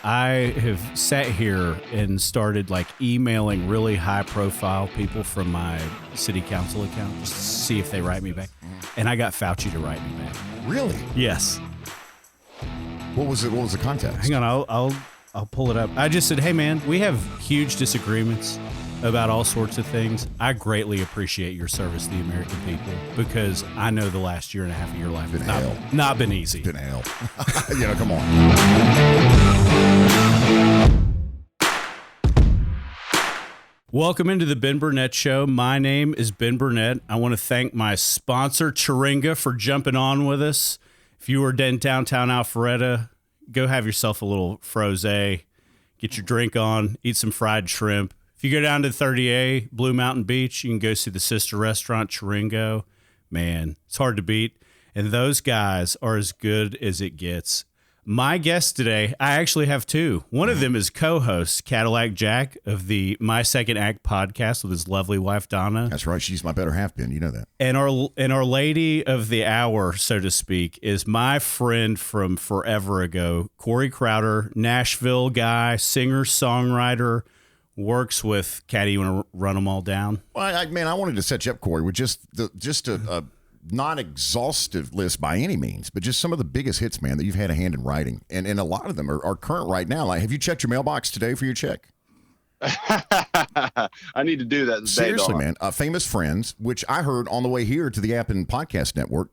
I have sat here and started like emailing really high profile people from my city council account just to see if they write me back. And I got Fauci to write me back. Really? Yes. What was it? What was the context? Hang on, I'll pull it up. I just said, hey man, we have huge disagreements about all sorts of things. I greatly appreciate your service to the American people because I know the last year and a half of your life has not been easy. Been hell. Come on. Welcome into the Ben Burnett Show. My name is Ben Burnett. I want to thank my sponsor, Chiringa, for jumping on with us. If you were in downtown Alpharetta, go have yourself a little frosé, get your drink on, eat some fried shrimp. If you go down to 30A, Blue Mountain Beach, you can go see the sister restaurant, Chiringo. Man, it's hard to beat. And those guys are as good as it gets. My guest today, I actually have two. One of them is co-host Cadillac Jack of the My Second Act podcast with his lovely wife, Donna. That's right. She's my better half, Ben. You know that. And our lady of the hour, so to speak, is my friend from forever ago, Corey Crowder, Nashville guy, singer, songwriter, works with Caddy. You want to run them all down? Well, I wanted to set you up, Corey, with just a not exhaustive list by any means, but just some of the biggest hits, man, that you've had a hand in writing. And a lot of them are current right now. Like, have you checked your mailbox today for your check? I need to do that. Seriously, man. Famous Friends, which I heard on the way here to the App and Podcast Network,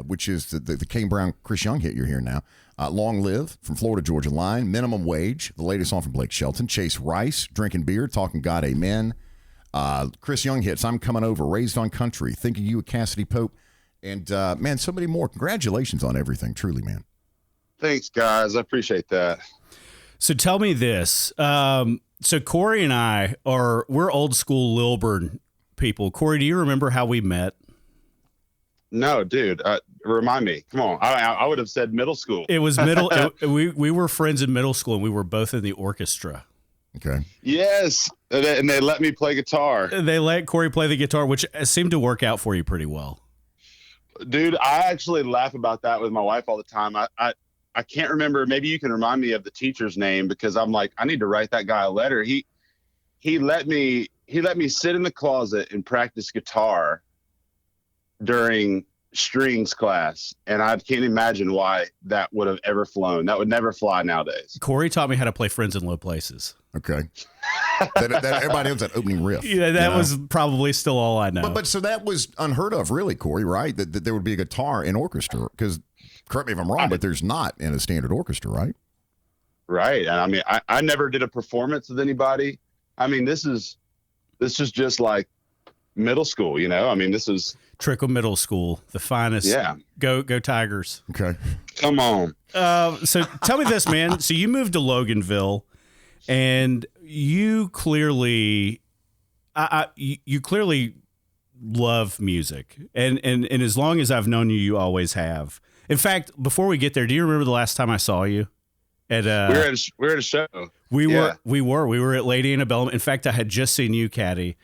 which is the Kane Brown, Chris Young hit you're here now. Long Live from Florida Georgia Line, Minimum Wage, the latest song from Blake Shelton, Chase Rice, Drinking Beer, Talking God Amen. Chris Young hits, I'm Coming Over, Raised on Country, Thinking You with Cassidy Pope, and man, so many more. Congratulations on everything, truly, man. Thanks, guys. I appreciate that. So tell me this. So Corey and I we're old school Lilburn people. Corey, do you remember how we met? No, dude. Remind me. Come on. I would have said middle school. It was we were friends in middle school, and we were both in the orchestra. Okay. Yes. And they let me play guitar. They let Corey play the guitar, which seemed to work out for you pretty well. Dude, I actually laugh about that with my wife all the time. I can't remember. Maybe you can remind me of the teacher's name because I'm like, I need to write that guy a letter. He let me sit in the closet and practice guitar during strings class, and I can't imagine why that would have ever flown. That would never fly nowadays. Corey taught me how to play Friends in Low Places. Okay. that everybody knows that opening riff. Yeah, that was probably still all I know. But so that was unheard of, really, Corey, right? That there would be a guitar in orchestra, because correct me if I'm wrong, but there's not in a standard orchestra, right? Right. And I mean, I never did a performance with anybody. I mean, this is just like middle school, you know? I mean, this is Trickle Middle School, the finest. Yeah. Go Tigers. Okay. Come on. So tell me this, man. So you moved to Loganville, and you clearly, you clearly love music, and as long as I've known you, you always have. In fact, before we get there, do you remember the last time I saw you? At we were at a show. We were at Lady Annabelle. In fact, I had just seen you, Caddy,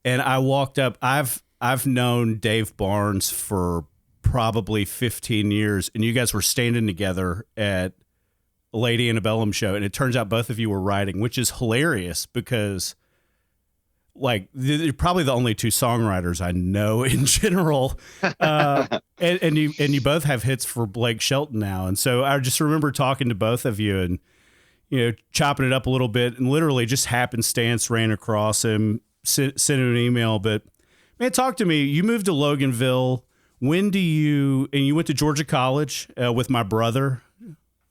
and I walked up. I've known Dave Barnes for probably 15 years, and you guys were standing together at Lady Annabellum show, and it turns out both of you were writing, which is hilarious because, like, you're probably the only two songwriters I know in general, and you both have hits for Blake Shelton now, and so I just remember talking to both of you and chopping it up a little bit, and literally just happenstance ran across him, sent him an email, but. Man, talk to me. You moved to Loganville. When do you? And you went to Georgia College with my brother.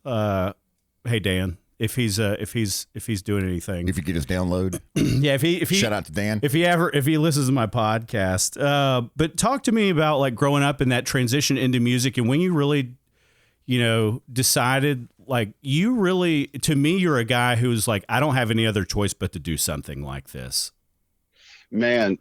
Hey Dan, if he's doing anything, if you could just download. Yeah, if he shout out to Dan. If he listens to my podcast. But talk to me about like growing up in that transition into music and when you really, decided like you really. To me, you're a guy who's like, I don't have any other choice but to do something like this. Man,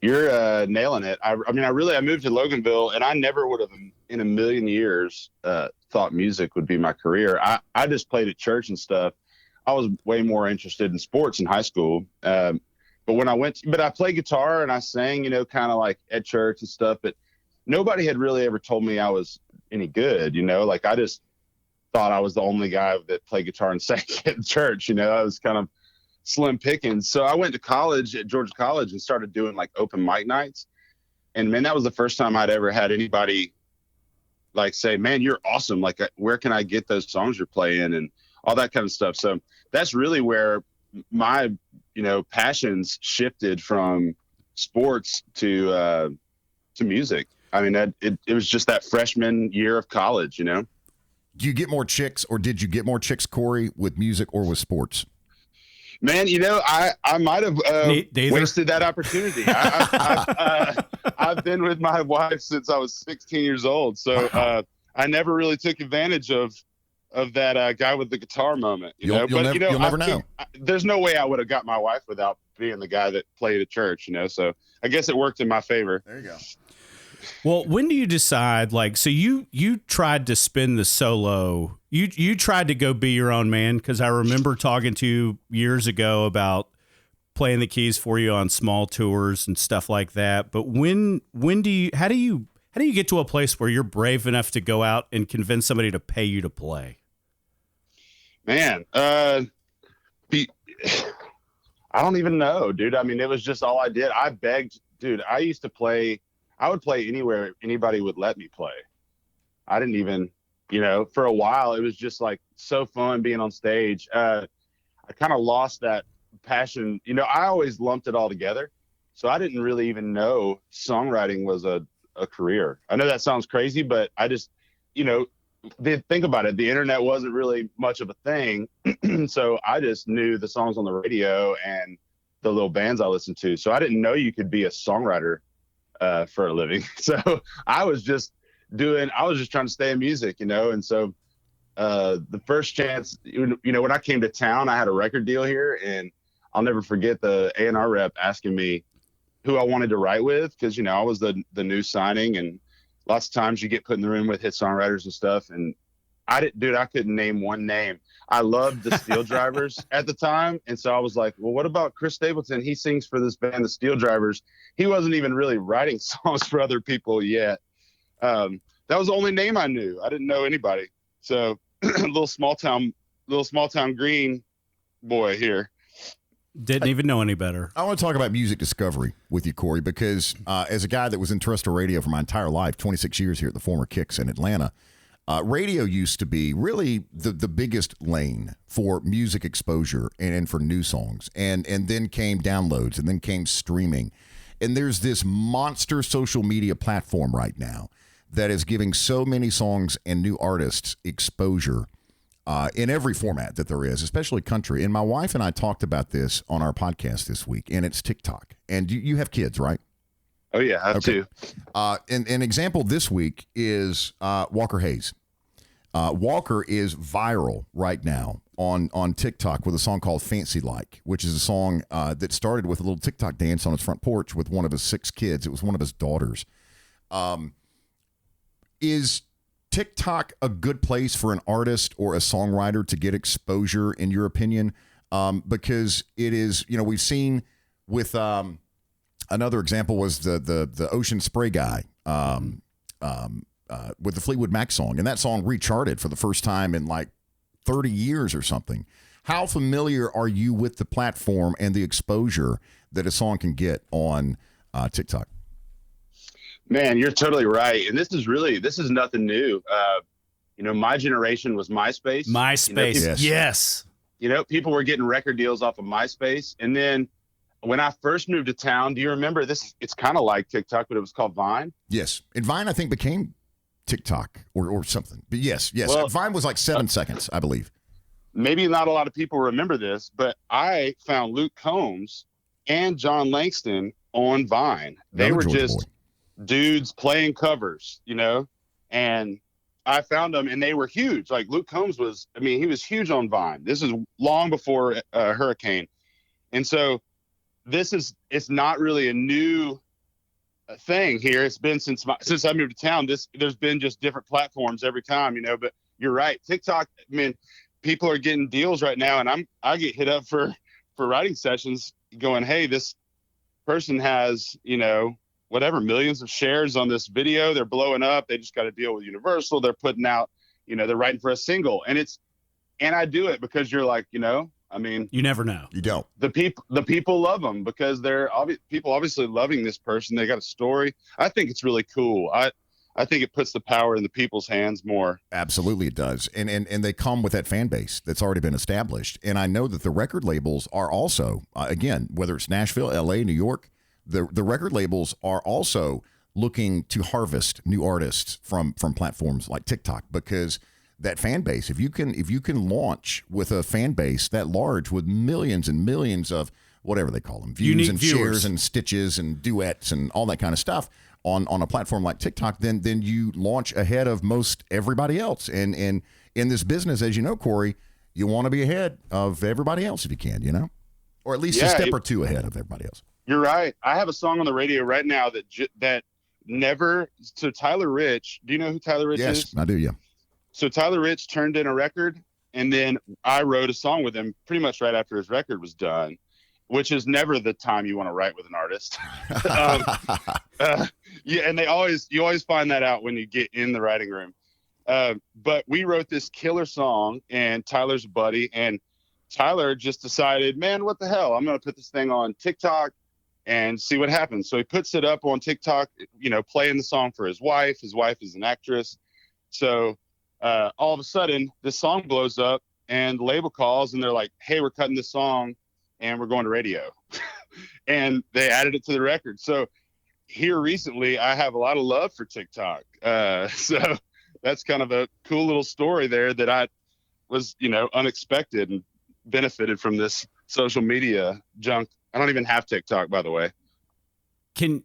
You're nailing it. I moved to Loganville, and I never would have in a million years thought music would be my career. I just played at church and stuff. I was way more interested in sports in high school. But I played guitar and I sang, kind of like at church and stuff. But nobody had really ever told me I was any good, like thought I was the only guy that played guitar and sang at church. You know, I was kind of slim pickings. So I went to college at Georgia College and started doing like open mic nights. And man, that was the first time I'd ever had anybody like say, man, you're awesome. Like, where can I get those songs you're playing and all that kind of stuff. So that's really where my, you know, passions shifted from sports to music. I mean, it was just that freshman year of college, you know? Do you get more chicks, or did you get more chicks, Corey, with music or with sports? Man, you know, I might have wasted that opportunity. I've been with my wife since I was 16 years old, so I never really took advantage of that guy with the guitar moment. You'll never know. There's no way I would have got my wife without being the guy that played at church, you know. So I guess it worked in my favor. There you go. Well, when do you decide, like, so you tried to spin the solo, you tried to go be your own man? Because I remember talking to you years ago about playing the keys for you on small tours and stuff like that. But how do you get to a place where you're brave enough to go out and convince somebody to pay you to play? Man, I don't even know, dude. I mean, it was just all I did. I begged, dude. I would play anywhere anybody would let me play. I didn't even, you know, for a while, it was just like so fun being on stage. I kind of lost that passion. You know, I always lumped it all together. So I didn't really even know songwriting was a career. I know that sounds crazy, but I just, you know, think about it. The internet wasn't really much of a thing. So I just knew the songs on the radio and the little bands I listened to. So I didn't know you could be a songwriter for a living. So I was just trying to stay in music, you know? And so the first chance, you know, when I came to town, I had a record deal here, and I'll never forget the A&R rep asking me who I wanted to write with. Cause you know, I was the new signing, and lots of times you get put in the room with hit songwriters and stuff. And I couldn't name one name. I loved the Steel Drivers at the time. And so I was like, well, what about Chris Stapleton? He sings for this band, the Steel Drivers. He wasn't even really writing songs for other people yet. That was the only name I knew. I didn't know anybody. So little small town green boy here. Didn't even know any better. I want to talk about music discovery with you, Corey, because as a guy that was in terrestrial radio for my entire life, 26 years here at the former Kicks in Atlanta, radio used to be really the biggest lane for music exposure and for new songs. And then came downloads, and then came streaming. And there's this monster social media platform right now that is giving so many songs and new artists exposure in every format that there is, especially country. And my wife and I talked about this on our podcast this week, and it's TikTok. And you have kids, right? Oh, yeah, I have two. And an example this week is Walker Hayes. Walker is viral right now on TikTok with a song called Fancy Like, which is a song that started with a little TikTok dance on his front porch with one of his 6 kids. It was one of his daughters. Is TikTok a good place for an artist or a songwriter to get exposure, in your opinion? Because it is, you know, we've seen with another example was the Ocean Spray guy with the Fleetwood Mac song, and that song recharted for the first time in like 30 years or something. How familiar are you with the platform and the exposure that a song can get on TikTok? Man, you're totally right. And this is nothing new. You know, my generation was MySpace. MySpace, you know, yes. You know, people were getting record deals off of MySpace. And then when I first moved to town, do you remember this? It's kind of like TikTok, but it was called Vine. Yes. And Vine, I think, became TikTok or something. But yes. Well, Vine was like 7 seconds, I believe. Maybe not a lot of people remember this, but I found Luke Combs and John Langston on Vine. They were just dudes playing covers, you know, and I found them and they were huge. Like Luke Combs he was huge on Vine. This is long before Hurricane. And so it's not really a new thing here. It's been since I moved to town, there's been just different platforms every time, you know, but you're right. TikTok, I mean, people are getting deals right now, and I get hit up for writing sessions going, hey, this person has, you know, whatever, millions of shares on this video. They're blowing up. They just got a deal with Universal. They're putting out, they're writing for a single, and I do it because you're like, I mean, You never know. You don't. the people love them because people obviously loving this person. They got a story. I think it's really cool. I think it puts the power in the people's hands more. Absolutely, it does. And they come with that fan base that's already been established. And I know that the record labels are also, again, whether it's Nashville, L.A., New York, the record labels are also looking to harvest new artists from platforms like TikTok, because that fan base, if you can launch with a fan base that large with millions and millions of whatever they call them, views Unique and viewers. shares and stitches and duets and all that kind of stuff on a platform like TikTok, then you launch ahead of most everybody else. And in this business, as you know, Corey, you want to be ahead of everybody else if you can, or at least a step or two ahead of everybody else. You're right. I have a song on the radio right now that never. So Tyler Rich, do you know who Tyler Rich is? Yes, I do. Yeah. So Tyler Rich turned in a record, and then I wrote a song with him pretty much right after his record was done, which is never the time you want to write with an artist. Yeah, and you always find that out when you get in the writing room. But we wrote this killer song, and Tyler's a buddy, and Tyler just decided, man, what the hell? I'm going to put this thing on TikTok and see what happens. So he puts it up on TikTok, playing the song for his wife. His wife is an actress. So all of a sudden, this song blows up, and the label calls, and they're like, hey, we're cutting this song, and we're going to radio. And they added it to the record. So here recently, I have a lot of love for TikTok. So that's kind of a cool little story there that I was, unexpected, and benefited from this social media junk. I don't even have TikTok, by the way. Can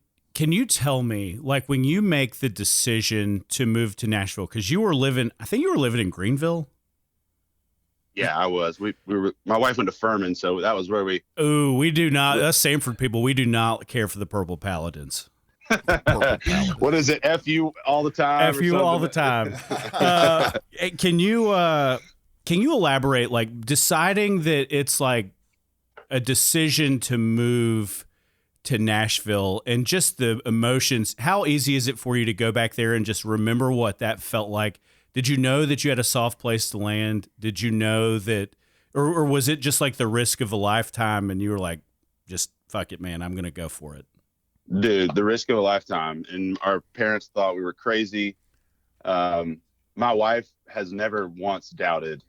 you tell me, like, when you make the decision to move to Nashville, because I think you were living in Greenville? Yeah, I was. We were. My wife went to Furman, so that was where we. Ooh, we do not. That's Sanford people. We do not care for the Purple Paladins. What is it? F you all the time. F you all the time. Can you elaborate? Like, deciding that it's like a decision to move to Nashville and just the emotions. How easy is it for you to go back there and just remember what that felt like? Did you know that you had a soft place to land? Did you know that, or was it just like the risk of a lifetime and you were like, just fuck it, man, I'm going to go for it? Dude, the risk of a lifetime. And our parents thought we were crazy. My wife has never once doubted.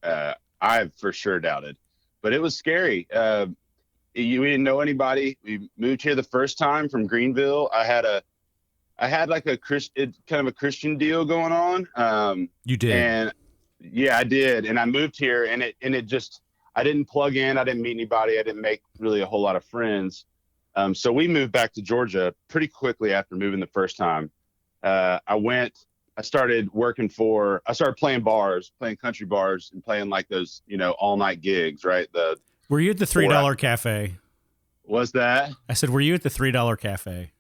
I've for sure doubted, but it was scary. We didn't know anybody. We moved here the first time from Greenville. I had like a kind of a Christian deal going on. You did. And yeah, I did. And I moved here, and it just, I didn't plug in. I didn't meet anybody. I didn't make really a whole lot of friends. So we moved back to Georgia pretty quickly after moving the first time. I started playing country bars and playing like those, all night gigs, right? Were you at the $3 cafe? Was that? I said, were you at the $3 cafe?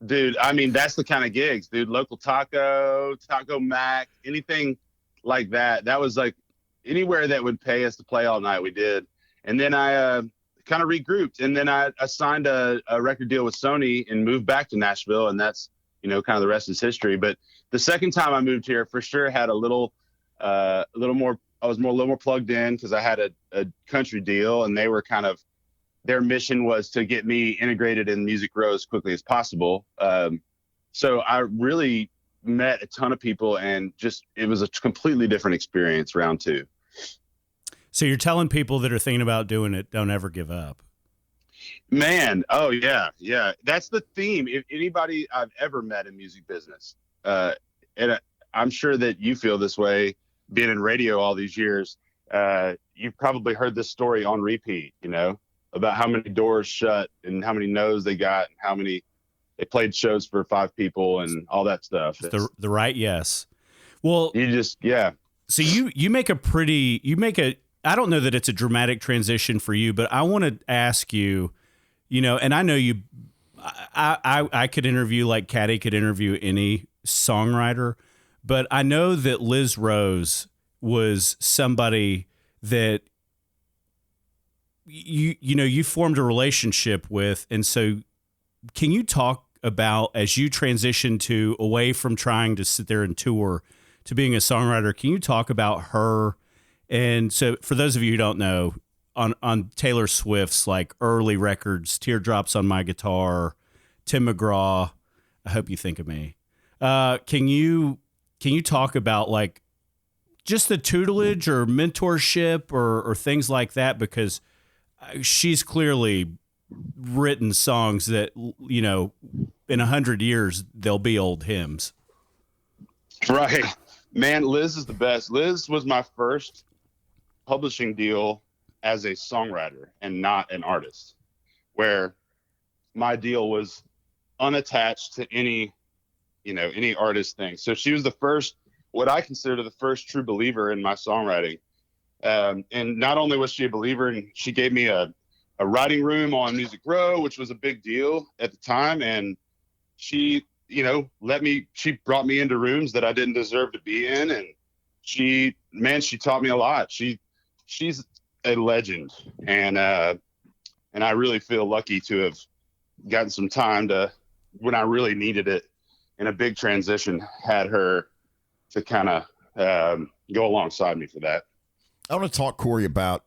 Dude, I mean, that's the kind of gigs, dude. Local Taco Mac, anything like that. That was like anywhere that would pay us to play all night, we did. And then I kind of regrouped. And then I signed a record deal with Sony and moved back to Nashville. And that's, kind of the rest is history. But the second time I moved here, for sure, had a little more. I was a little more plugged in because I had a country deal, and they were their mission was to get me integrated in Music Row as quickly as possible. So I really met a ton of people, and it was a completely different experience round two. So you're telling people that are thinking about doing it, don't ever give up. Man, oh yeah, yeah. That's the theme. If anybody I've ever met in music business, and I'm sure that you feel this way, being in radio all these years, you've probably heard this story on repeat, about how many doors shut and how many no's they got and how many they played shows for 5 people and all that stuff. The right yes. Well, So you make I don't know that it's a dramatic transition for you, but I want to ask you, and I know you, I could interview like Caddy could interview any songwriter, but I know that Liz Rose was somebody that you formed a relationship with. And so can you talk about, as you transition away from trying to sit there and tour to being a songwriter. Can you talk about her? And so for those of you who don't know, on Taylor Swift's like early records, Teardrops on My Guitar, Tim McGraw, I Hope You Think of Me. Can you talk about like just the tutelage or mentorship or things like that? Because she's clearly written songs that, you know, in 100 years, they'll be old hymns. Right. Man, Liz is the best. Liz was my first publishing deal as a songwriter and not an artist, where my deal was unattached to any artist thing. So she was the first, what I consider the first true believer in my songwriting. And not only was she a believer, and she gave me a writing room on Music Row, which was a big deal at the time. And she, she brought me into rooms that I didn't deserve to be in. And she taught me a lot. She's a legend. And I really feel lucky to have gotten some time to, when I really needed it in a big transition, had her to kind of go alongside me for that. I want to talk, Corey, about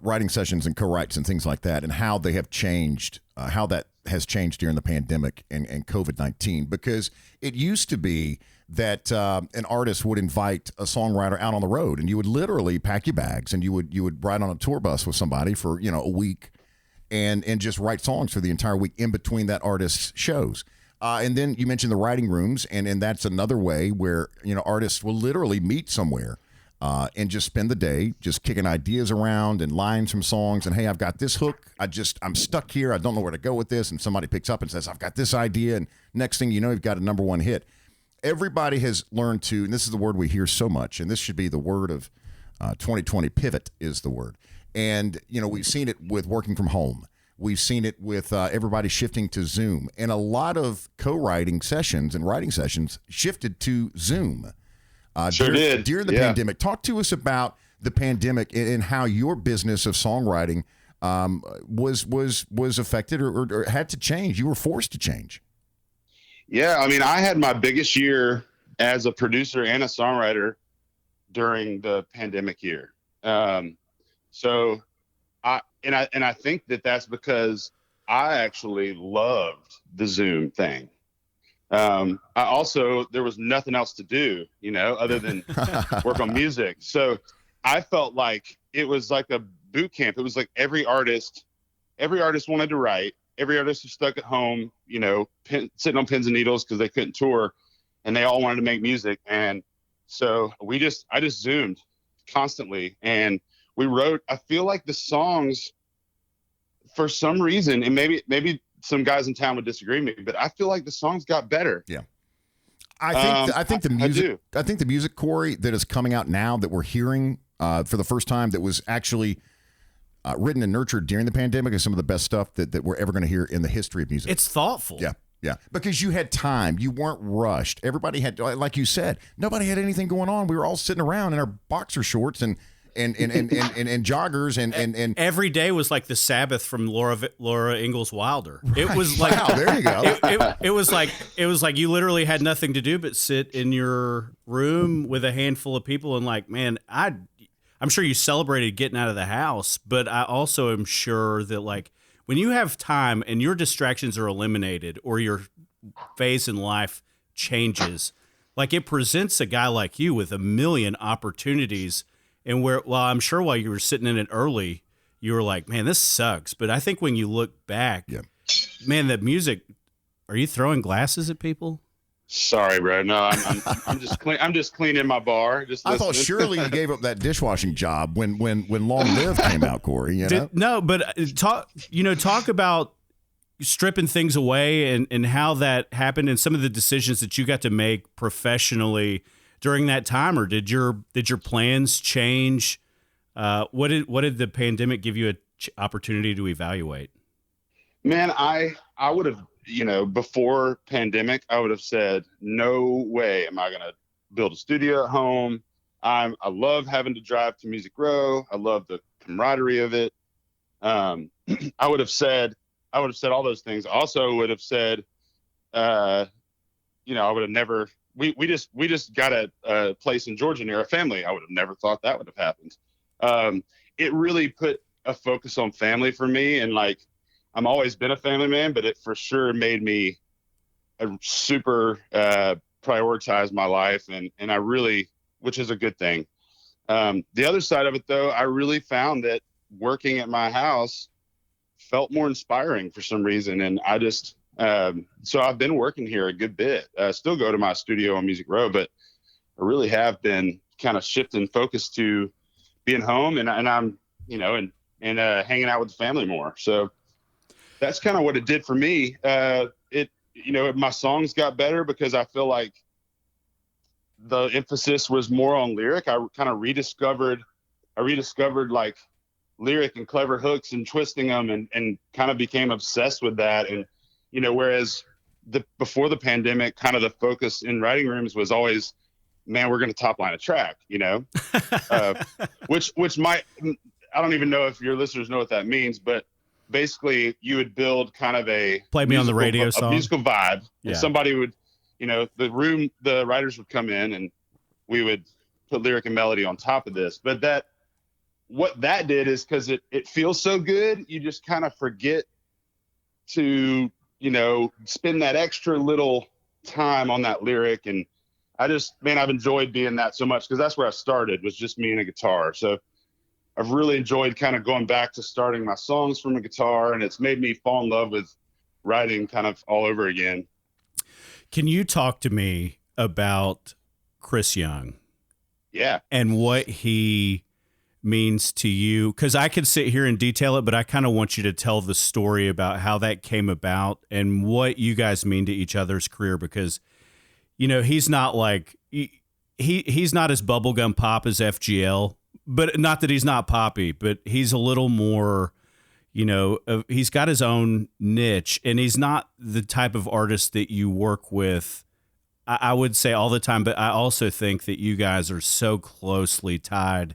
writing sessions and co-writes and things like that, and how they have changed, how that has changed during the pandemic and COVID-19, because it used to be that an artist would invite a songwriter out on the road, and you would literally pack your bags and you would ride on a tour bus with somebody for, a week and just write songs for the entire week in between that artist's shows. And then you mentioned the writing rooms, and that's another way where, artists will literally meet somewhere and just spend the day just kicking ideas around and lines from songs. And, hey, I've got this hook. I'm stuck here. I don't know where to go with this. And somebody picks up and says, I've got this idea. And next thing you know, you've got a number one hit. Everybody has learned to, and this is the word we hear so much, and this should be the word of 2020, pivot is the word. And, we've seen it with working from home. We've seen it with everybody shifting to Zoom. And a lot of co-writing sessions and writing sessions shifted to Zoom. During the pandemic. Talk to us about the pandemic and how your business of songwriting was affected or had to change. You were forced to change. Yeah, I mean, I had my biggest year as a producer and a songwriter during the pandemic year. So I think that's because I actually loved the Zoom thing. There was nothing else to do, other than work on music. So I felt like it was like a boot camp. It was like every artist wanted to write. Every artist was stuck at home, sitting on pins and needles because they couldn't tour, and they all wanted to make music. And so I just Zoomed constantly, and we wrote. I feel like the songs, for some reason, and maybe some guys in town would disagree with me, but I feel like the songs got better. Yeah. I think the music, Corey, that is coming out now that we're hearing for the first time, that was actually written and nurtured during the pandemic, is some of the best stuff that we're ever going to hear in the history of music. It's thoughtful. Yeah. Yeah. Because you had time. You weren't rushed. Everybody had, like you said, nobody had anything going on. We were all sitting around in our boxer shorts and joggers and every day was like the Sabbath from Laura Ingalls Wilder. It was like, wow, there you go. It was like you literally had nothing to do but sit in your room with a handful of people, and like, man, I'm sure you celebrated getting out of the house, but I also am sure that like when you have time and your distractions are eliminated or your phase in life changes, like it presents a guy like you with a million opportunities. And I'm sure while you were sitting in it early, you were like, man, this sucks. But I think when you look back, man, that music, are you throwing glasses at people? Sorry, bro. No, I'm just cleaning my bar. I thought surely you gave up that dishwashing job when Long Live came out, Corey. No, but talk about stripping things away and how that happened and some of the decisions that you got to make professionally during that time, or did your plans change? What did the pandemic give you an opportunity to evaluate? Man, I would have, before pandemic, I would have said, no way am I going to build a studio at home. I love having to drive to Music Row. I love the camaraderie of it. I would have said all those things. Also would have said, I would have never we just got a place in Georgia near our family. I would have never thought that would have happened. It really put a focus on family for me. And like, I'm always been a family man, but it for sure made me a super, prioritize my life. And I really, which is a good thing. The other side of it though, I really found that working at my house felt more inspiring for some reason. And I just, so I've been working here a good bit. I still go to my studio on Music Row, but I really have been kind of shifting focus to being home and I'm, and hanging out with the family more. So that's kind of what it did for me. My songs got better because I feel like the emphasis was more on lyric. I kind of rediscovered like lyric and clever hooks and twisting them and kind of became obsessed with that. And, whereas before the pandemic, kind of the focus in writing rooms was always, man, we're going to top line a track, which might, I don't even know if your listeners know what that means, but basically you would build kind of a play me on the radio song, a musical vibe. Yeah. And somebody would, the writers would come in and we would put lyric and melody on top of this. But what that did is because it feels so good, you just kind of forget to, spend that extra little time on that lyric. And I've enjoyed being that so much because that's where I started, was just me and a guitar. So I've really enjoyed kind of going back to starting my songs from a guitar, and it's made me fall in love with writing kind of all over again. Can you talk to me about Chris Young? Yeah. And what he means to you? Because I could sit here and detail it, but I kind of want you to tell the story about how that came about and what you guys mean to each other's career. Because, he's not like, he's not as bubblegum pop as FGL, but not that he's not poppy, but he's a little more, he's got his own niche, and he's not the type of artist that you work with, I would say, all the time. But I also think that you guys are so closely tied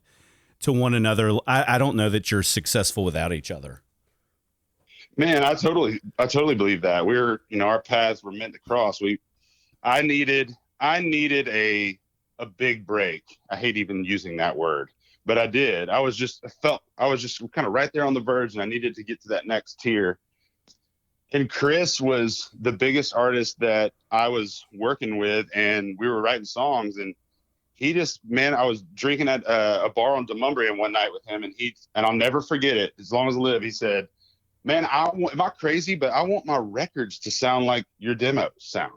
to one another. I don't know that you're successful without each other. Man, I totally believe that. We're, our paths were meant to cross. I needed a big break. I hate even using that word, but I did. I was just kind of right there on the verge, and I needed to get to that next tier. And Chris was the biggest artist that I was working with, and we were writing songs, and I was drinking at a bar on Demonbreun one night with him, and I'll never forget it as long as I live. He said, man, am I crazy? But I want my records to sound like your demos sound.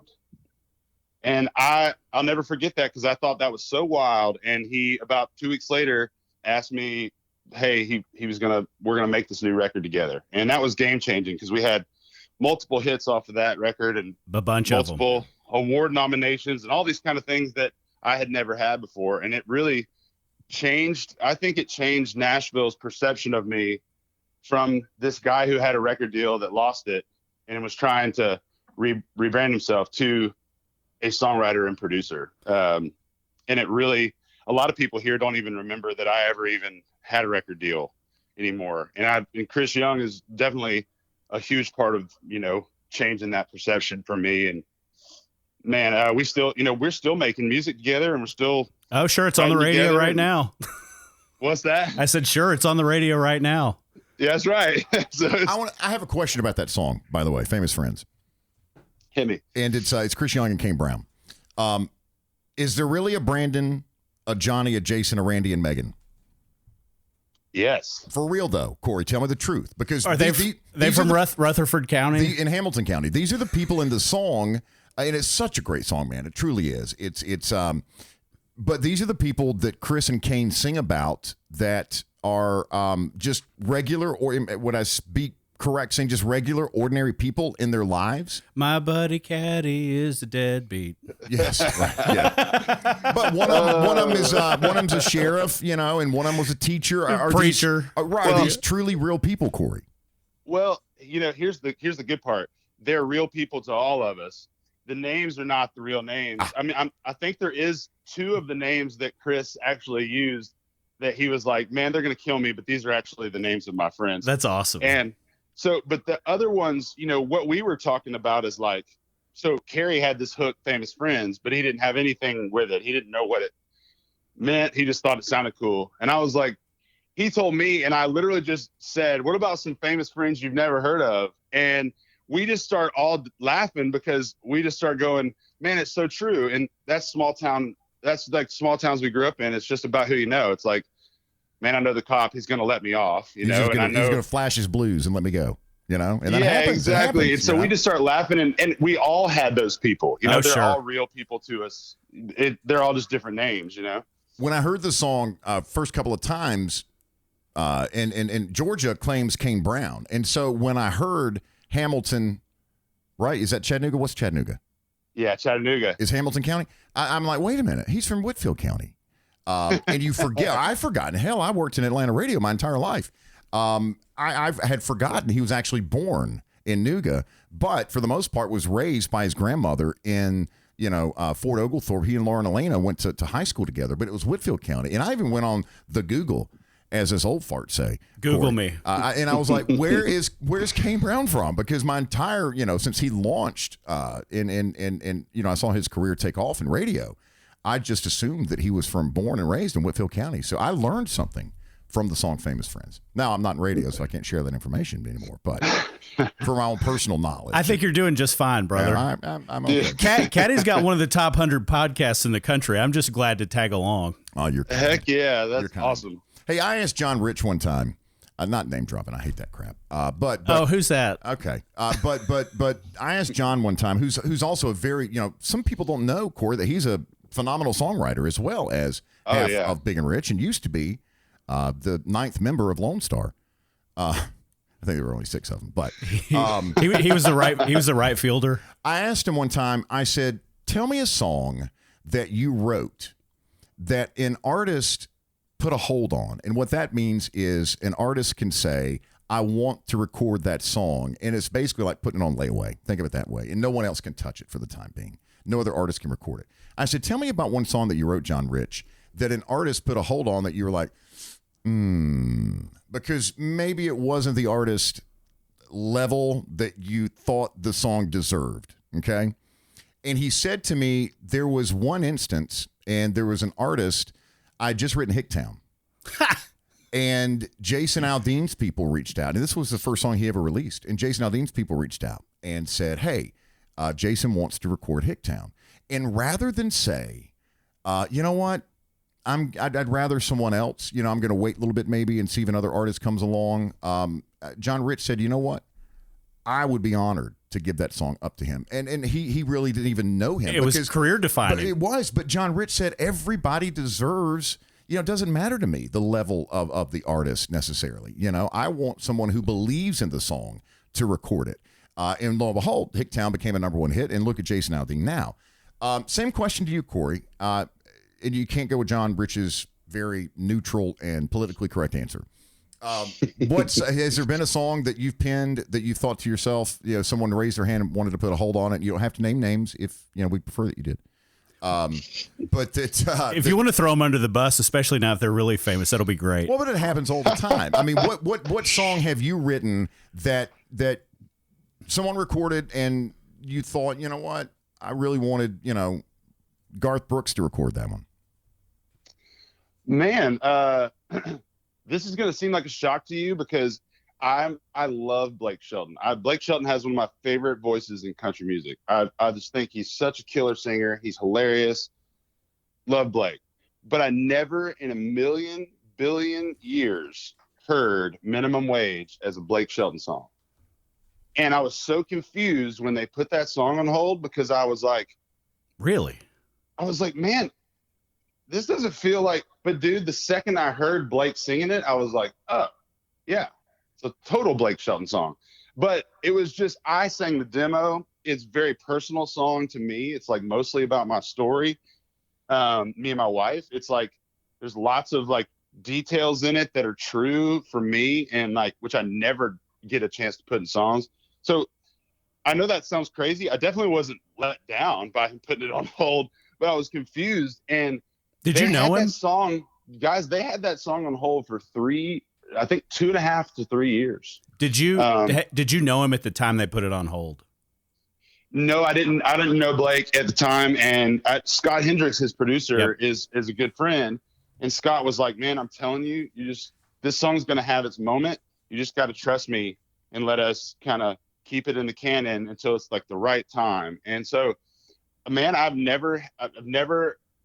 And I'll never forget that, because I thought that was so wild. And he, about 2 weeks later, asked me, hey, we're going to make this new record together. And that was game changing, because we had multiple hits off of that record and a bunch of multiple award nominations and all these kind of things that I had never had before. And it really changed. I think it changed Nashville's perception of me from this guy who had a record deal that lost it and was trying to rebrand himself to a songwriter and producer. And it really, a lot of people here don't even remember that I ever even had a record deal anymore. And Chris Young is definitely a huge part of, changing that perception for me. And man, we're still making music together, and we're still. Oh, sure. It's on the radio right now. What's that? I said, sure. It's on the radio right now. Yeah, that's right. I have a question about that song, by the way, Famous Friends. Hit me. And it's Chris Young and Kane Brown. Is there really a Brandon, a Johnny, a Jason, a Randy, and Megan? Yes. For real, though, Corey, tell me the truth. Because are they from Rutherford County? In Hamilton County. These are the people in the song, and it's such a great song, man. It truly is. But these are the people that Chris and Kane sing about that are just regular, or would I be correct saying just regular, ordinary people in their lives? My buddy Caddy is a deadbeat. Yes, right, yeah. But one of them's a sheriff, and one of them was a teacher, preacher. These truly real people, Corey. Well, here's the good part. They're real people to all of us. The names are not the real names. I mean, I think there is 2 of the names that Chris actually used that he was like, man, they're going to kill me, but these are actually the names of my friends. That's awesome. And so, but the other ones, what we were talking about is like so Carrie had this hook, Famous Friends, but he didn't have anything with it. He didn't know what it meant. He just thought it sounded cool. And I was like, he told me, and I literally just said, what about some famous friends you've never heard of? And we just start all laughing because we just start going, man, it's so true. And that's small town. That's like small towns we grew up in. It's just about who you know. It's like, man, I know the cop. He's going to let me off, you know? And I know he's going to flash his blues and let me go, you know? And that happens. Exactly. And so we just start laughing, and we all had those people, you know, they're all real people to us. They're all just different names, you know? When I heard the song first couple of times, and Georgia claims Kane Brown. And so when I heard Hamilton, right, is that Chattanooga? What's Chattanooga? Yeah, Chattanooga. Is Hamilton County? I'm like, wait a minute. He's from Whitfield County. And you forget, I've forgotten. Hell, I worked in Atlanta radio my entire life. I had forgotten he was actually born in Nuga, but for the most part was raised by his grandmother in, Fort Oglethorpe. He and Lauren Elena went to high school together, but it was Whitfield County. And I even went on the Google, as this old fart say. Google Corey. me. And I was like, where's Kane Brown from? Because my entire, since he launched and I saw his career take off in radio, I just assumed that he was born and raised in Whitfield County. So I learned something from the song Famous Friends. Now, I'm not in radio, so I can't share that information anymore. But for my own personal knowledge. I think you're doing just fine, brother. I'm okay. Caddy's got one of the top 100 podcasts in the country. I'm just glad to tag along. Oh, you're kind. Heck yeah, that's awesome. Hey, I asked John Rich one time, not name dropping, I hate that crap. But who's that? Okay, but I asked John one time, who's also a very, some people don't know, Corey, that he's a phenomenal songwriter as well as half of Big and Rich, and used to be the 9th member of Lone Star. I think there were only 6 of them, but he was the right fielder. I asked him one time. I said, "Tell me a song that you wrote that an artist put a hold on." And what that means is an artist can say, I want to record that song. And it's basically like putting it on layaway. Think of it that way. And no one else can touch it for the time being. No other artist can record it. I said, tell me about one song that you wrote, John Rich, that an artist put a hold on that you were like, because maybe it wasn't the artist level that you thought the song deserved. Okay. And he said to me, there was one instance, and there was an artist. I'd just written Hicktown. And Jason Aldean's people reached out. And this was the first song he ever released. And Jason Aldean's people reached out and said, hey, Jason wants to record Hicktown. And rather than say, you know what, I'd rather someone else, I'm going to wait a little bit maybe and see if another artist comes along. John Rich said, you know what, I would be honored to give that song up to him. And he really didn't even know him. It was career defining. It was, but John Rich said everybody deserves, it doesn't matter to me the level of the artist necessarily. I want someone who believes in the song to record it. And lo and behold, Hicktown became a #1 hit, and look at Jason Aldean now. Same question to you, Corey. And you can't go with John Rich's very neutral and politically correct answer. Has there been a song that you've penned that you thought to yourself, someone raised their hand and wanted to put a hold on it? You don't have to name names if, we prefer that you did. But if you want to throw them under the bus, especially now if they're really famous, that'll be great. Well, but it happens all the time. I mean, what song have you written that someone recorded and you thought, you know what, I really wanted, Garth Brooks to record that one? Man, this is going to seem like a shock to you because I love Blake Shelton. Blake Shelton has one of my favorite voices in country music. I just think he's such a killer singer. He's hilarious. Love Blake. But I never in a billion years heard Minimum Wage as a Blake Shelton song. And I was so confused when they put that song on hold because I was like, really? I was like, man, this doesn't feel like, but dude, the second I heard Blake singing it, I was like, oh, yeah, it's a total Blake Shelton song. But it was just, I sang the demo. It's a very personal song to me. It's like mostly about my story. Me and my wife, it's like, there's lots of like details in it that are true for me and like, which I never get a chance to put in songs. So I know that sounds crazy. I definitely wasn't let down by him putting it on hold, but I was confused. And did you know him? That song, guys, they had that song on hold for 2.5 to 3 years. Did you know him at the time they put it on hold? No, I didn't know Blake at the time. And Scott Hendricks, his producer, is a good friend. And Scott was like, man, I'm telling you, this song's going to have its moment. You just got to trust me and let us kind of keep it in the canon until it's like the right time. And so, man, I've never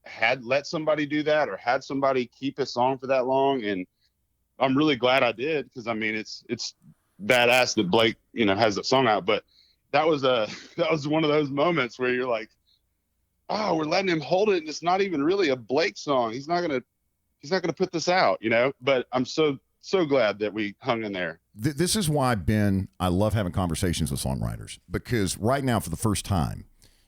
had let somebody do that or had somebody keep a song for that long. And I'm really glad I did, because I mean, it's badass that Blake, has that song out. But that was one of those moments where you're like, oh, we're letting him hold it, and it's not even really a Blake song. He's not gonna put this out, But I'm so glad that we hung in there. This is why, Ben, I love having conversations with songwriters, because right now, for the first time,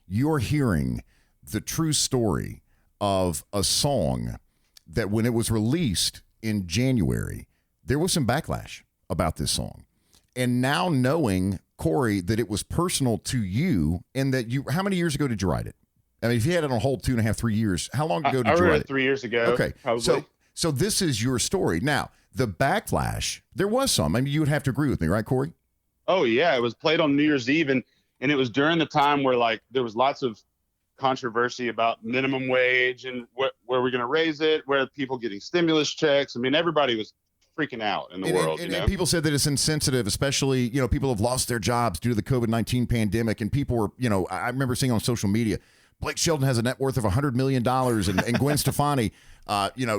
you're hearing the true story of a song that when it was released in January, there was some backlash about this song. And now knowing, Corey, that it was personal to you, and that how many years ago did you write it? I mean, if you had it on hold 2.5, 3 years, how long ago did you write it? 3 years ago. Okay. Probably. So this is your story. Now, the backlash, there was some. I mean, you would have to agree with me, right, Corey? Oh, yeah. It was played on New Year's Eve, and it was during the time where, like, there was lots of controversy about minimum wage and where we're going to raise it, where people getting stimulus checks. I mean, everybody was freaking out in the world. And people said that it's insensitive, especially, people have lost their jobs due to the COVID-19 pandemic. And people were, I remember seeing on social media, Blake Shelton has a net worth of $100 million, and Gwen Stefani,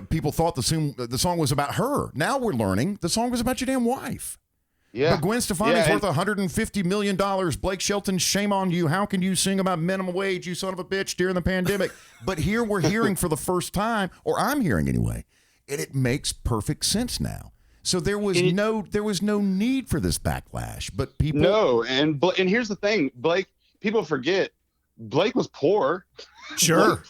people thought the song was about her. Now we're learning the song was about your damn wife. Yeah. But Gwen Stefani's worth $150 million. Blake Shelton, shame on you. How can you sing about minimum wage, you son of a bitch, during the pandemic? But here we're hearing for the first time, or I'm hearing anyway, and it makes perfect sense now. So there was no need for this backlash. But people and here's the thing, Blake. People forget Blake was poor. Sure,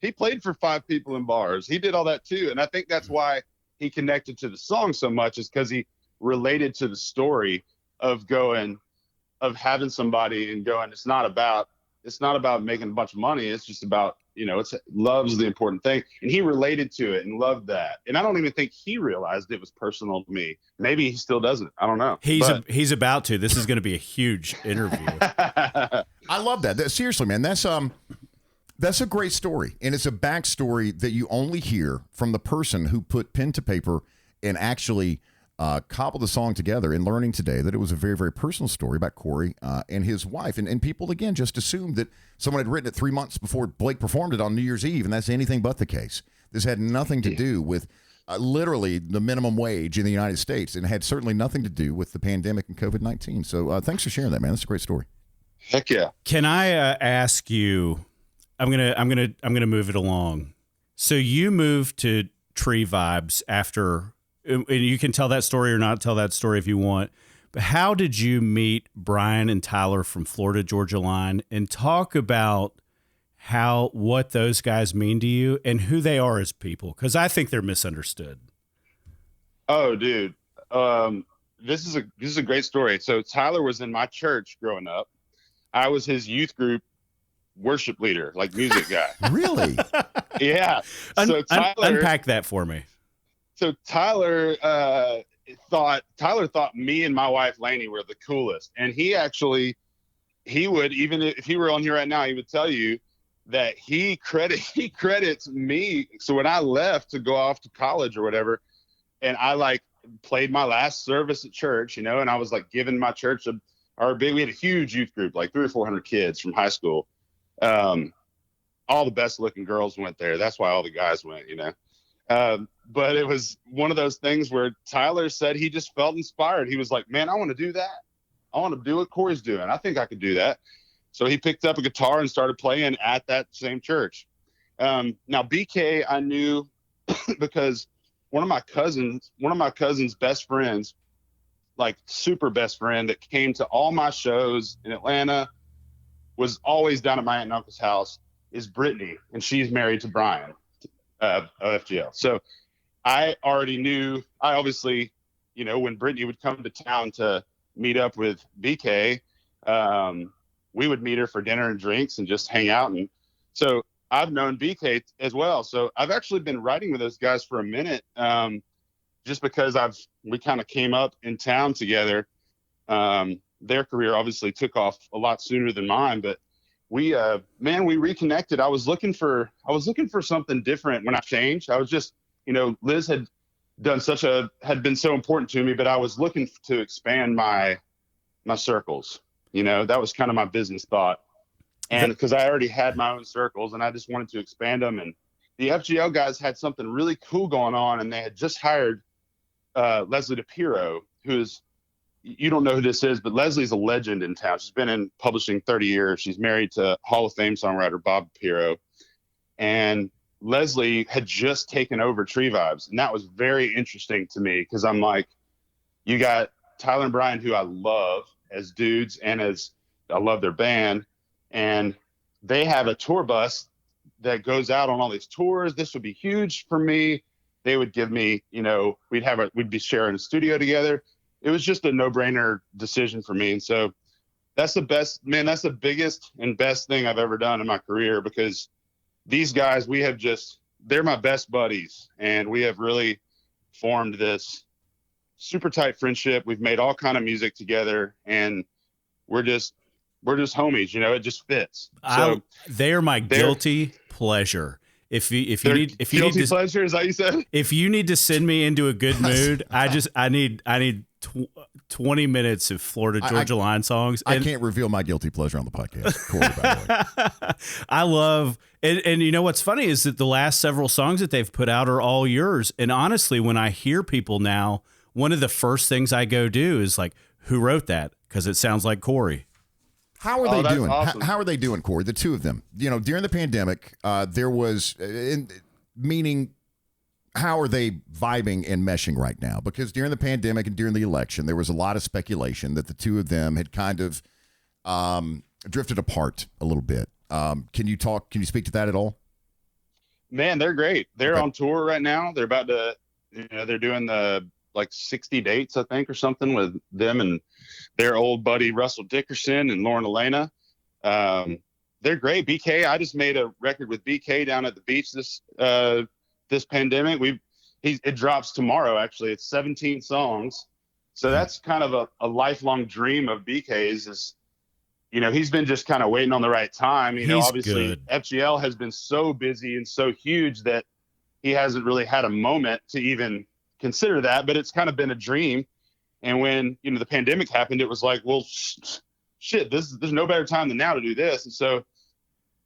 he played for 5 people in bars. He did all that too, and I think that's why he connected to the song so much, is because he related to the story of having somebody and going, it's not about making a bunch of money. It's just about, love's the important thing. And he related to it and loved that. And I don't even think he realized it was personal to me. Maybe he still doesn't. I don't know. He's about to. This is going to be a huge interview. I love that. Seriously, man, that's a great story. And it's a backstory that you only hear from the person who put pen to paper and actually cobbled the song together, and learning today that it was a very, very personal story about Corey and his wife. And people, again, just assumed that someone had written it 3 months before Blake performed it on New Year's Eve, and that's anything but the case. This had nothing to do with literally the minimum wage in the United States, and had certainly nothing to do with the pandemic and COVID-19. So thanks for sharing that, man. That's a great story. Heck yeah. Can I ask you? I'm gonna move it along. So you moved to Tree Vibes after. And you can tell that story or not tell that story if you want. But how did you meet Brian and Tyler from Florida Georgia Line, and talk about what those guys mean to you and who they are as people? Because I think they're misunderstood. Oh, dude, this is a great story. So Tyler was in my church growing up. I was his youth group worship leader, like music guy. Really? Yeah. So Tyler, unpack that for me. So Tyler thought me and my wife Lainey were the coolest, and he would, even if he were on here right now, he would tell you that he credits me. So when I left to go off to college or whatever, and I played my last service at church, and I was giving my church we had a huge youth group, like 300 or 400 kids from high school. All the best looking girls went there. That's why all the guys went, But it was one of those things where Tyler said he just felt inspired. He was like, man, I want to do that. I want to do what Corey's doing. I think I could do that. So he picked up a guitar and started playing at that same church. Now BK, I knew because one of my cousin's best friends, super best friend that came to all my shows in Atlanta, was always down at my aunt and uncle's house, is Brittany, and she's married to Brian. FGL. So I already knew, when Brittany would come to town to meet up with BK, we would meet her for dinner and drinks and just hang out. And so I've known BK as well. So I've actually been writing with those guys for a minute, just because we kind of came up in town together. their career obviously took off a lot sooner than mine, but we reconnected. I was looking for something different when I changed. I was just, Liz had been so important to me, but I was looking to expand my circles. That was kind of my business thought. And because I already had my own circles and I just wanted to expand them. And the FGL guys had something really cool going on, and they had just hired Leslie DePiro, who's, you don't know who this is, but Leslie's a legend in town. She's been in publishing 30 years. She's married to Hall of Fame songwriter Bob DePiro. And Leslie had just taken over Tree Vibes. And that was very interesting to me because I'm like, you got Tyler and Brian, who I love as dudes and as I love their band. And they have a tour bus that goes out on all these tours. This would be huge for me. They would give me, we'd be sharing a studio together. It was just a no-brainer decision for me. And so that's the biggest and best thing I've ever done in my career, because these guys, they're my best buddies, and we have really formed this super tight friendship. We've made all kind of music together, and we're just homies, it just fits. So they are my guilty pleasure. If you need guilty pleasure, is that you said? If you need to send me into a good mood, I need 20 minutes of Florida Georgia Line songs. I can't reveal my guilty pleasure on the podcast, Corey, by the way. I love, and you know what's funny is that the last several songs that they've put out are all yours. And honestly, when I hear people now, one of the first things I go do is like, who wrote that? Because it sounds like Corey. How are they doing? Awesome. How are they doing, Corey? The two of them. During the pandemic, there was, meaning, how are they vibing and meshing right now? Because during the pandemic and during the election, there was a lot of speculation that the two of them had kind of drifted apart a little bit. Can you speak to that at all? Man, they're great. They're Okay. on tour right now. They're about to, they're doing the 60 dates, I think, or something with them and their old buddy Russell Dickerson and Lauren Elena. They're great. BK, I just made a record with BK down at the beach this pandemic. It drops tomorrow, actually. It's 17 songs. So that's kind of a lifelong dream of BK's is, he's been just kind of waiting on the right time. He's obviously good. FGL has been so busy and so huge that he hasn't really had a moment to even consider that, but it's kind of been a dream. And when, the pandemic happened, it was like, well, shit, there's no better time than now to do this. And so,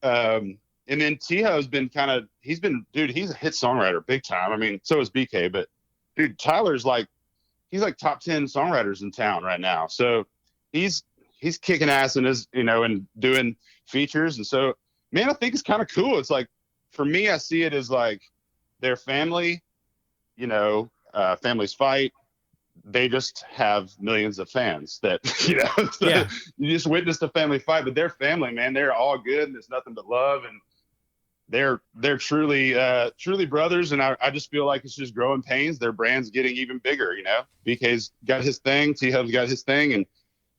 and then Tijo's been he's a hit songwriter big time. I mean, so is BK, but dude, Tyler's he's top 10 songwriters in town right now. So he's kicking ass and and doing features. And so, man, I think it's kind of cool. It's like, for me, I see it as their family, families fight. They just have millions of fans that, Yeah. You just witnessed a family fight, but their family, man, they're all good and there's nothing but love. And they're truly brothers. And I just feel like it's just growing pains. Their brand's getting even bigger. BK's got his thing. T-Hub's got his thing, and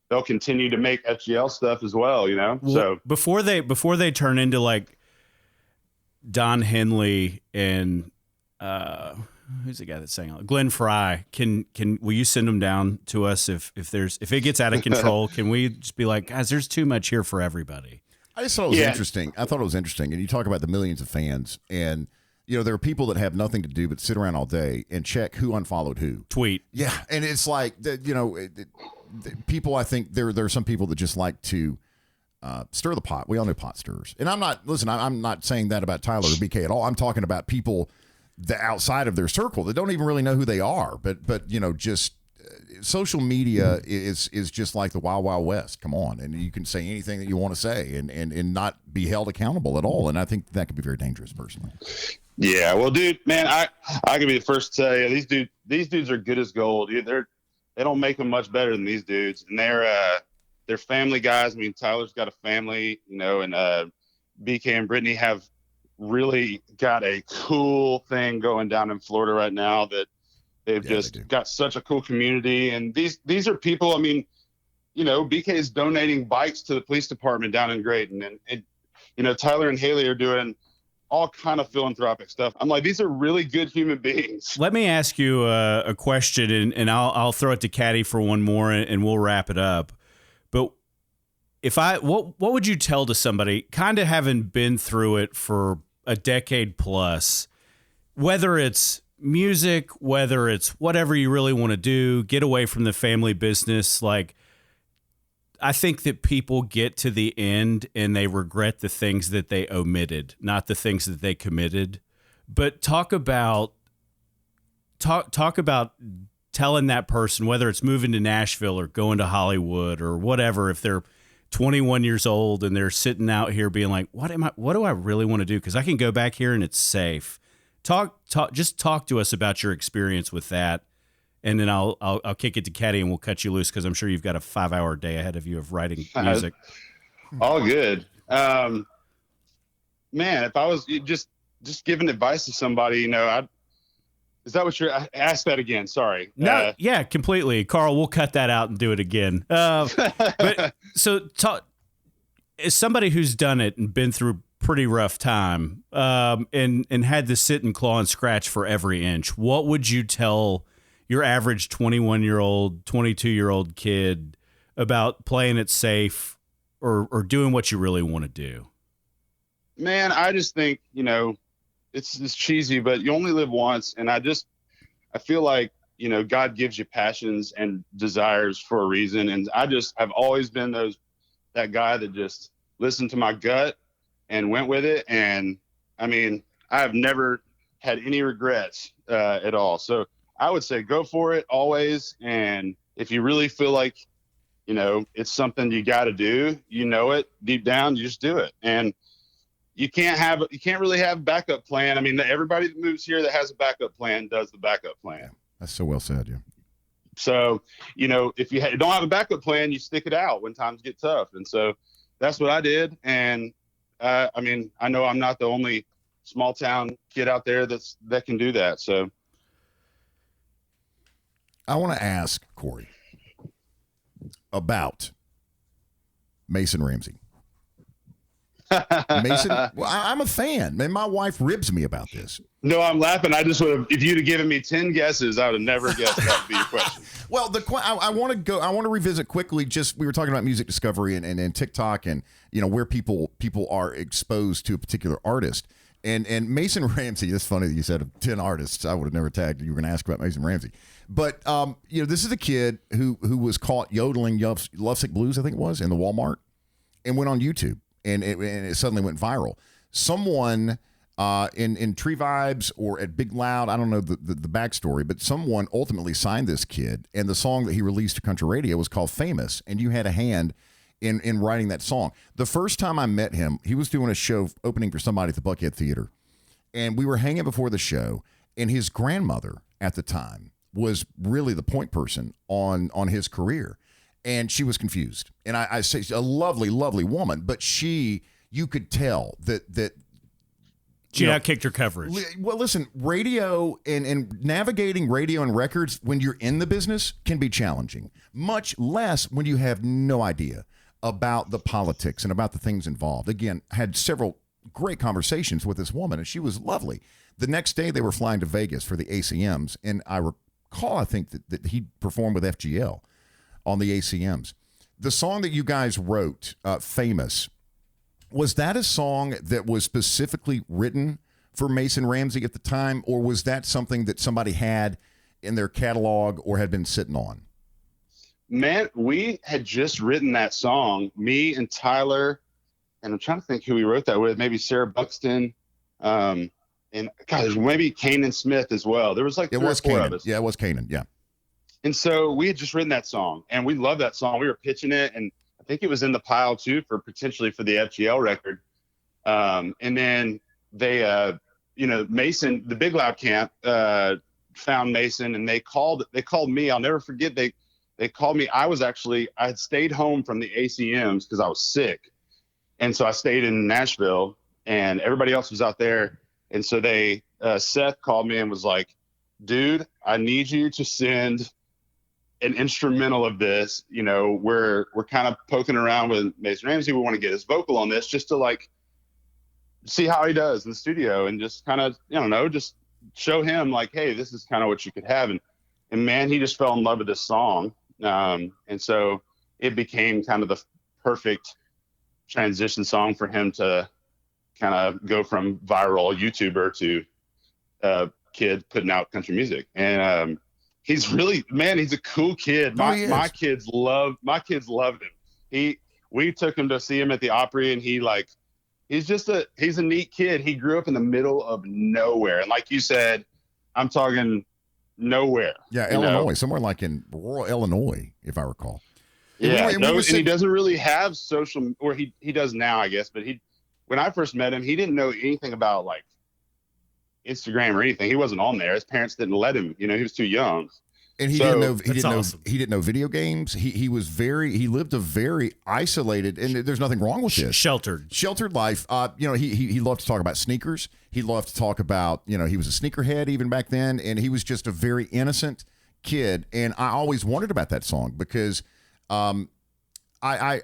they'll continue to make FGL stuff as well, Well, so before they turn into Don Henley and, who's the guy that sang Glenn Fry? Will you send them down to us if it gets out of control? Can we just be like, guys, there's too much here for everybody? I just thought it was interesting. I thought it was interesting. And you talk about the millions of fans, and there are people that have nothing to do but sit around all day and check who unfollowed who. Tweet. Yeah, and it's like people. I think there are some people that just like to stir the pot. We all know pot stirrers. And I'm not saying that about Tyler or BK at all. I'm talking about people the outside of their circle that don't even really know who they are. But just social media is just like the Wild Wild West. Come on, and you can say anything that you want to say and not be held accountable at all. And I think that could be very dangerous, personally. Yeah, well, dude, man, I can be the first to tell you these dudes are good as gold. They don't make them much better than these dudes, and they're family guys. I mean, Tyler's got a family, and BK and Brittany have really got a cool thing going down in Florida right now that they've got such a cool community. And these are people, I mean, BK is donating bikes to the police department down in Graydon, and Tyler and Haley are doing all kind of philanthropic stuff. I'm like, these are really good human beings. Let me ask you a question, and I'll throw it to Caddy for one more, and we'll wrap it up. what would you tell to somebody kind of having been through it for a decade plus, whether it's music, whether it's whatever you really want to do, get away from the family business. Like, I think that people get to the end and they regret the things that they omitted, not the things that they committed. But talk about telling that person, whether it's moving to Nashville or going to Hollywood or whatever, if they're 21 years old and they're sitting out here being like, what do I really want to do? Because I can go back here and it's safe. Just talk to us about your experience with that. And then I'll kick it to Caddy and we'll cut you loose, because I'm sure you've got a 5-hour day ahead of you of writing music. All good. Man, if I was just giving advice to somebody, is that what ask that again? Sorry. No, yeah, completely. Carl, we'll cut that out and do it again. But so as somebody who's done it and been through pretty rough time, and had to sit and claw and scratch for every inch, what would you tell your average 21-year-old, 22-year-old kid about playing it safe or doing what you really want to do? Man, I just think, it's cheesy, but you only live once. And I feel like, God gives you passions and desires for a reason. And I just have always been that guy that just listened to my gut and went with it. And I mean, I have never had any regrets at all. So I would say go for it always. And if you really feel like, it's something you got to do, it deep down, you just do it. And you can't really have a backup plan. I mean, everybody that moves here that has a backup plan does the backup plan. That's so well said. Yeah. So, if you don't have a backup plan, you stick it out when times get tough. And so that's what I did. And I know I'm not the only small town kid out there that can do that. So I want to ask Corey about Mason Ramsey. Mason, well, I'm a fan, man. My wife ribs me about this. No, I'm laughing. I just would have, if you'd have given me 10 guesses, I would have never guessed that would be your question. Well, I want to revisit quickly. Just, we were talking about music discovery and TikTok and, where people are exposed to a particular artist. And Mason Ramsey, it's funny that you said 10 artists. I would have never tagged you were going to ask about Mason Ramsey. But, this is a kid who was caught yodeling Lovesick Blues, I think it was, in the Walmart, and went on YouTube. And it suddenly went viral. Someone in Tree Vibes or at Big Loud, I don't know the backstory, but someone ultimately signed this kid, and the song that he released to country radio was called Famous, and you had a hand in writing that song. The first time I met him, he was doing a show opening for somebody at the Buckhead Theater, and we were hanging before the show, and his grandmother at the time was really the point person on his career. And she was confused. And I say a lovely, lovely woman, but you could tell that she outkicked her coverage. Well, listen, radio and navigating radio and records when you're in the business can be challenging, much less when you have no idea about the politics and about the things involved. Again, had several great conversations with this woman, and she was lovely. The next day, they were flying to Vegas for the ACMs, and I recall, I think, that he performed with FGL on the ACMs. The song that you guys wrote, Famous, was that a song that was specifically written for Mason Ramsey at the time, or was that something that somebody had in their catalog or had been sitting on? Man, we had just written that song, me and Tyler, and I'm trying to think who we wrote that with, maybe Sarah Buxton, and God, maybe Kanan Smith as well. There was like 3 or 4 of us. Yeah, it was Kanan, yeah. And so we had just written that song, and we loved that song. We were pitching it, and I think it was in the pile too potentially for the FGL record. And then they, Mason, the Big Loud camp, found Mason, and they called me. I'll never forget. They called me. I had stayed home from the ACMs because I was sick, and so I stayed in Nashville, and everybody else was out there. And so Seth called me and was like, "Dude, I need you to send an instrumental of this. We're kind of poking around with Mason Ramsey. We want to get his vocal on this just to see how he does in the studio and just kind of, just show him hey, this is kind of what you could have." And man, he just fell in love with this song. And so it became kind of the perfect transition song for him to kind of go from viral YouTuber to kid putting out country music. And he's really, man, he's a cool kid. My kids loved him. We took him to see him at the Opry, and he's a neat kid. He grew up in the middle of nowhere, and like you said, I'm talking nowhere. Yeah, Illinois, somewhere like in rural Illinois, if I recall. Yeah, and he doesn't really have social, or he does now, I guess. But when I first met him, he didn't know anything about like Instagram or anything. He wasn't on there. His parents didn't let him. He was too young. And he didn't know video games. He lived a very isolated, and there's nothing wrong with this. Sheltered life. He loved to talk about sneakers. He loved to talk about, he was a sneakerhead even back then, and he was just a very innocent kid. And I always wondered about that song because I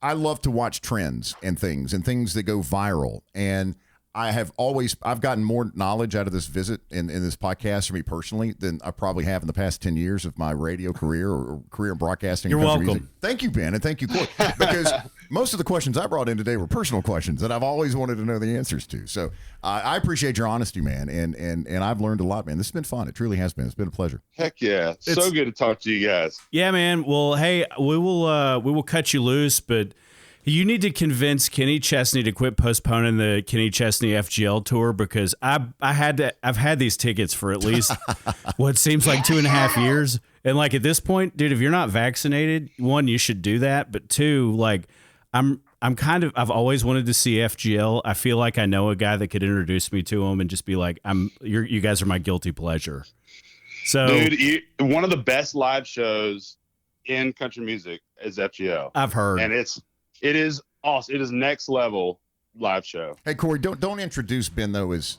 love to watch trends and things that go viral. And I've gotten more knowledge out of this visit in this podcast for me personally than I probably have in the past 10 years of my radio career or career in broadcasting. You're welcome. Music. Thank you, Ben, and thank you, Corey, because most of the questions I brought in today were personal questions that I've always wanted to know the answers to. So I appreciate your honesty, man, and I've learned a lot, man. This has been fun. It truly has been. It's been a pleasure. Heck yeah. So good to talk to you guys. Yeah, man. Well, hey, we will cut you loose, but you need to convince Kenny Chesney to quit postponing the Kenny Chesney FGL tour, because I've had these tickets for at least what seems like 2.5 years. And like at this point, dude, if you're not vaccinated, one, you should do that. But two, like I've always wanted to see FGL. I feel like I know a guy that could introduce me to him and just be like, you guys are my guilty pleasure. So dude, one of the best live shows in country music is FGL. I've heard. And it is awesome. It is next level live show. Hey, Corey, don't introduce Ben though as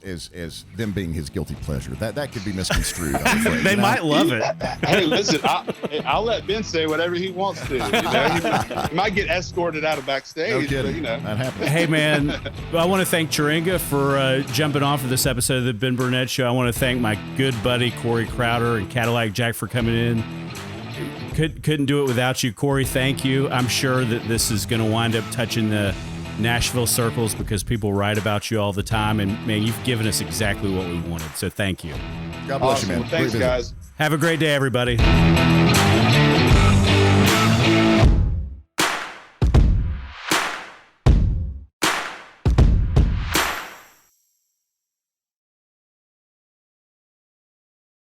them being his guilty pleasure. That could be misconstrued. I'm afraid, they might love it. Hey, listen, I'll let Ben say whatever he wants to. He might get escorted out of backstage. No kidding. But, that happens. Hey, man, I want to thank Chiringa for jumping on for this episode of the Ben Burnett Show. I want to thank my good buddy Corey Crowder and Cadillac Jack for coming in. Couldn't do it without you, Corey. Thank you. I'm sure that this is going to wind up touching the Nashville circles because people write about you all the time, and man, you've given us exactly what we wanted. So thank you. God bless you, man. Well, thanks, guys. Have a great day, everybody.